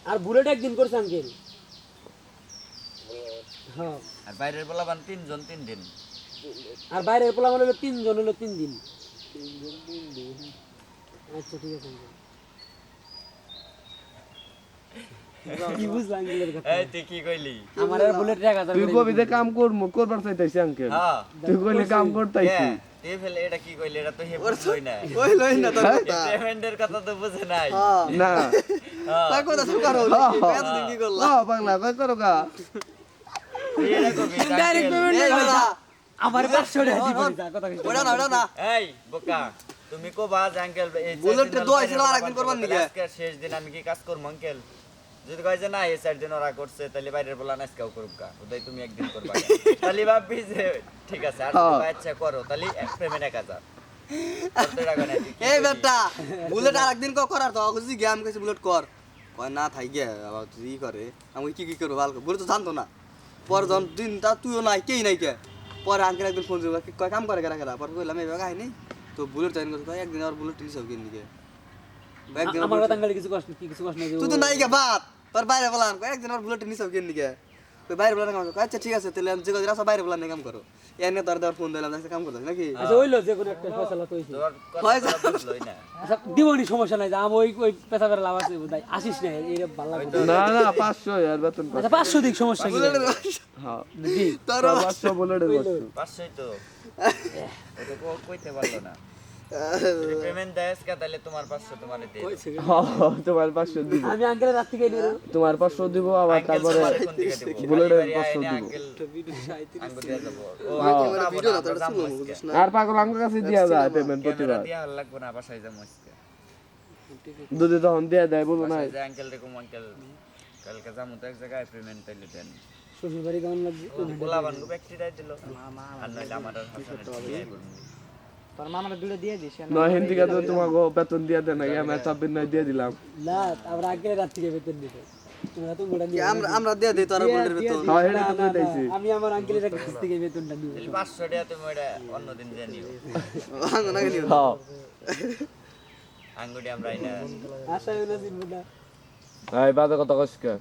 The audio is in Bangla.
আর বুলেট একদিন করছে আঙ্কেল। হ্যাঁ আর বাইরের পোলাপান 3 জন 3 দিন। আর বাইরের পোলা হলো 3 জন হলো 3 দিন। আচ্ছা ঠিক আছে আঙ্কেল। কি বুঝলা আঙ্কেলের কথা? এই তুই কি কইলি? আমার আর বুলেট 1000 তুই কবিতে কাম করবার চাইতাইছি আঙ্কেল। হ্যাঁ তুই কইলে কাম করতাইছি। তুই ফেলে এটা কি কইলি? এটা তো হে বুঝলই না। ওই লই না তোর কথা পেমেন্টের কথা তো বুঝে নাই। না তাই কথা তো করো এতদিন কি করলা বাংলা কই করো গা তুই এটা কবি ডাইরেক্ট পেমেন্ট এই বেটা আমার 500 টাকা দিবি কথা কইছ। ওটা না এই বোকা তুমি কোবা যে আঙ্কেল এই বুলেটে দোয়া ছিল আর একদিন করবার নিকে আজকে শেষ দিন আমি কি কাজ করব আঙ্কেল? যদি কয় যে না এই 4 দিন ওরা করছে তাহলে বাইরের বলা না আজকেও করুক গা ওটাই তুমি একদিন করবা তাহলে ভাববি যে ঠিক আছে আর যদি আচ্ছা করো তাহলে পেমেন্ট 1000 কত টাকা নেই এই বেটা বুলেট আর একদিন করার তো খুশি গেম কইছে বুলেট কর কয় না থাই গে আবার তুই করে আমি কি করব ভালো বুলেট তো জানতো না পর জন দিনটা তুইও নাই কেই নাই কে পরে আঙ্কেল একদিন ফোন দিল কয় কাম করে কেরা পর কইলাম এই বাগা নাই তো বুলেট চাইন কয় একদিন আর বুলেট নিছ কেন নিকে একদিন আমার কথা আঙ্কেল কিছু কষ্ট কিছু কষ্ট নাই। তুই তো নাই গে বাত তোর বাইরে বলান কয় একদিন আর বুলেট নিছ কেন নিকে কই বাইরে বলান কাম কয় আচ্ছা ঠিক আছে তাহলে আমি যে কদিন আসা বাইরে বলান কাম করো এনে তোর দেওয়ার ফোন দিলাম কাম করতে নাকি আচ্ছা হইলো যে কোনো একটা ফয়সালা তো হইছে। তোর কথা বুঝলই না আচ্ছা দিবনি সমস্যা নাই আমি ওই পেশা করে লাভ আছে বুঝাই আসিস না এই ভালো লাগবে। না না 500 আর বেতন আচ্ছা 500 দিক সমস্যা কি? বুলেটের হ্যাঁ দি তোর 500 বলেড়ে বস্তু 500 তো এটা কইতে পারলো না পেমেন্ট দেস কা তাহলে তোমার 500 তোমারে দে হ্যাঁ তোমার 500 দিব আমি আঙ্কেলের রাত থেকে নিয়ে তোমার 500 দিব আবার আঙ্কেল তারপরে তোমারে কোন দিকে দেব বুলেটের বাড়ি 500 আইনে দিব আঙ্কেল আঙ্গুল দিয়ে দেব ও ক্যামেরা ভিডিও না তোর শুনো বুঝছ না আর পাগল আমার কাছে দিয়া যায় পেমেন্ট ক্যামেরা প্রতিবার দিয়া হাল লাগবে না বাসায় যাবো আজকে দুধে তখন দিয়া দেয় বলো না বাসায় যে আঙ্কেল রে কম আঙ্কেল কালকে যাবো তো এক জায়গায় পেমেন্ট তাইলে দেন শ্বশুর বাড়ি কেমন লাগছে? গোলা বানগু ব্যক্তিটাই দিল আর নইলে আমার আর হাসানে দিয়ে করব তোর মামারে দুটো দিয়ে দিস না হিন্দি কা তো তোমাকে বেতন দিয়া দেন না আমি 26 নাই দিয়ে দিলাম না আমরা আঙ্কেলের রাত থেকে বেতন দিতে তোমরা তো মোড়া নিয়ে আমরা দিয়ে দেই তোর বুলেটের বেতন হ্যাঁ হেডে তো কইতাইছি আমি আমার আঙ্কেলের কাছ থেকে বেতনটা নিব। 500 টাকা তুমি ওটা অন্যদিন দিয়ে নিও ভাঙো না গেলি হ্যাঁ আঙ্গুটি আমরা আইনা আশা হইলো জিনবো না। এই বাদে কথা কইছ কে